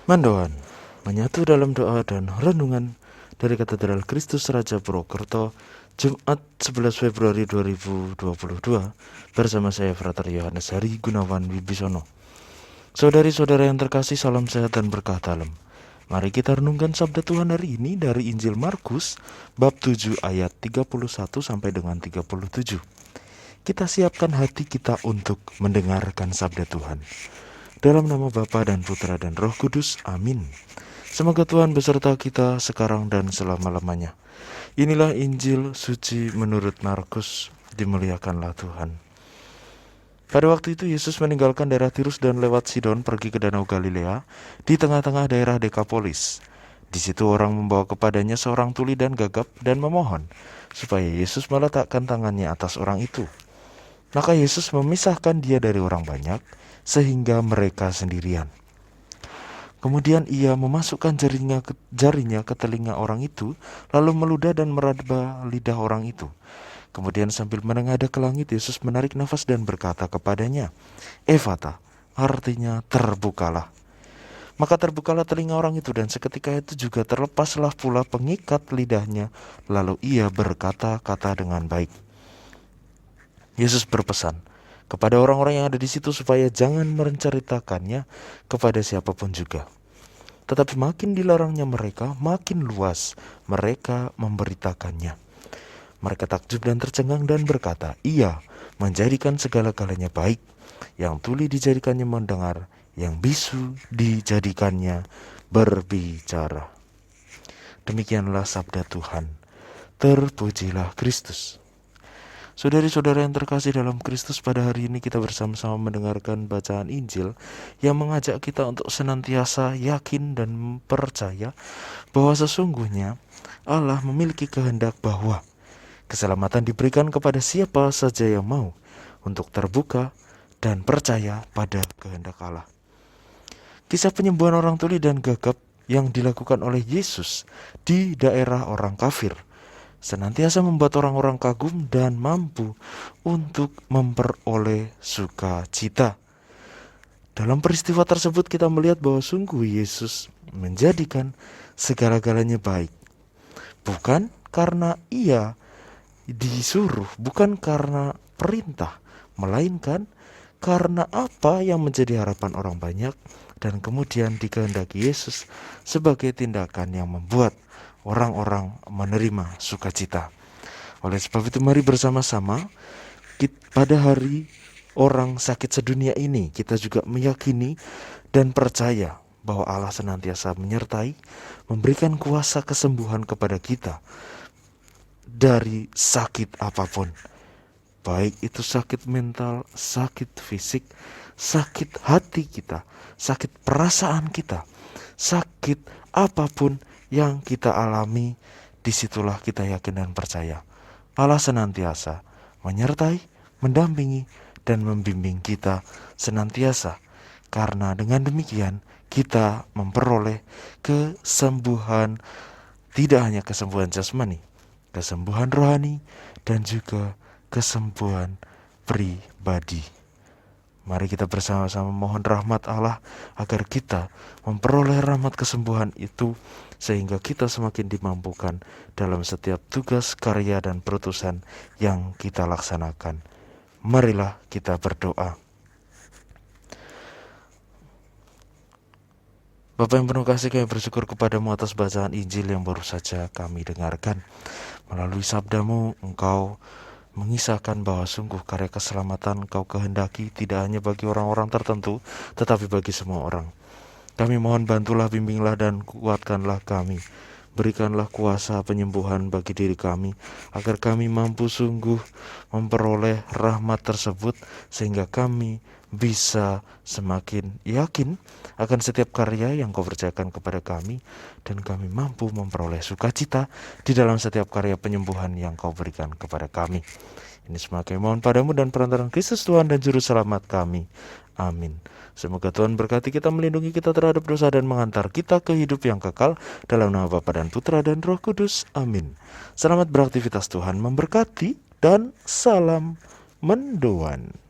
Mandoan, menyatu dalam doa dan renungan dari Katedral Kristus Raja Purwokerto, Jumat 11 Februari 2022, bersama saya Frater Yohanes Hari Gunawan Wibisono. Saudari-saudara yang terkasih, salam sehat dan berkah dalam. Mari kita renungkan sabda Tuhan hari ini dari Injil Markus, bab 7 ayat 31 sampai dengan 37. Kita siapkan hati kita untuk mendengarkan sabda Tuhan. Dalam nama Bapa dan Putra dan Roh Kudus, amin. Semoga Tuhan beserta kita sekarang dan selama-lamanya. Inilah Injil suci menurut Markus, dimuliakanlah Tuhan. Pada waktu itu Yesus meninggalkan daerah Tirus dan lewat Sidon pergi ke Danau Galilea di tengah-tengah daerah Dekapolis. Di situ orang membawa kepadanya seorang tuli dan gagap dan memohon supaya Yesus meletakkan tangannya atas orang itu. Maka Yesus memisahkan dia dari orang banyak sehingga mereka sendirian. Kemudian ia memasukkan jarinya ke telinga orang itu, lalu meludah dan meraba lidah orang itu. Kemudian sambil menengadah ke langit, Yesus menarik nafas dan berkata kepadanya, "Efata," artinya terbukalah. Maka terbukalah telinga orang itu, dan seketika itu juga terlepaslah pula pengikat lidahnya, lalu ia berkata-kata dengan baik. Yesus berpesan kepada orang-orang yang ada di situ supaya jangan menceritakannya kepada siapapun juga. Tetapi makin dilarangnya mereka, makin luas mereka memberitakannya. Mereka takjub dan tercengang dan berkata, "Ia menjadikan segala-galanya baik. Yang tuli dijadikannya mendengar, yang bisu dijadikannya berbicara." Demikianlah sabda Tuhan. Terpujilah Kristus. Saudari-saudara yang terkasih dalam Kristus, pada hari ini kita bersama-sama mendengarkan bacaan Injil yang mengajak kita untuk senantiasa yakin dan percaya bahwa sesungguhnya Allah memiliki kehendak bahwa keselamatan diberikan kepada siapa saja yang mau untuk terbuka dan percaya pada kehendak Allah. Kisah penyembuhan orang tuli dan gagap yang dilakukan oleh Yesus di daerah orang kafir senantiasa membuat orang-orang kagum dan mampu untuk memperoleh sukacita. Dalam peristiwa tersebut kita melihat bahwa sungguh Yesus menjadikan segala-galanya baik. Bukan karena ia disuruh, bukan karena perintah, melainkan karena apa yang menjadi harapan orang banyak dan kemudian dikehendaki Yesus sebagai tindakan yang membuat orang-orang menerima sukacita. Oleh sebab itu mari bersama-sama pada hari orang sakit sedunia ini kita juga meyakini dan percaya bahwa Allah senantiasa menyertai, memberikan kuasa kesembuhan kepada kita dari sakit apapun. Baik itu sakit mental, sakit fisik, sakit hati kita, sakit perasaan kita, sakit apapun yang kita alami, disitulah kita yakin dan percaya Allah senantiasa menyertai, mendampingi, dan membimbing kita senantiasa. Karena dengan demikian kita memperoleh kesembuhan, tidak hanya kesembuhan jasmani, kesembuhan rohani, dan juga kesembuhan pribadi. Mari kita bersama-sama mohon rahmat Allah agar kita memperoleh rahmat kesembuhan itu sehingga kita semakin dimampukan dalam setiap tugas, karya, dan perutusan yang kita laksanakan. Marilah kita berdoa. Bapa yang penuh kasih, kami bersyukur kepadamu atas bacaan Injil yang baru saja kami dengarkan. Melalui sabdamu, Engkau mengisahkan bahwa sungguh karya keselamatan Engkau kehendaki tidak hanya bagi orang-orang tertentu, tetapi bagi semua orang. Kami mohon bantulah, bimbinglah, dan kuatkanlah kami. Berikanlah kuasa penyembuhan bagi diri kami, agar kami mampu sungguh memperoleh rahmat tersebut, sehingga kami bisa semakin yakin akan setiap karya yang Kau percayakan kepada kami, dan kami mampu memperoleh sukacita di dalam setiap karya penyembuhan yang Kau berikan kepada kami. Ini semua kami mohon padamu dan perantaraan Kristus Tuhan dan Juru Selamat kami. Amin. Semoga Tuhan berkati kita, melindungi kita terhadap dosa, dan mengantar kita ke hidup yang kekal. Dalam nama Bapa dan Putra dan Roh Kudus. Amin. Selamat beraktivitas, Tuhan memberkati, dan salam mendoan.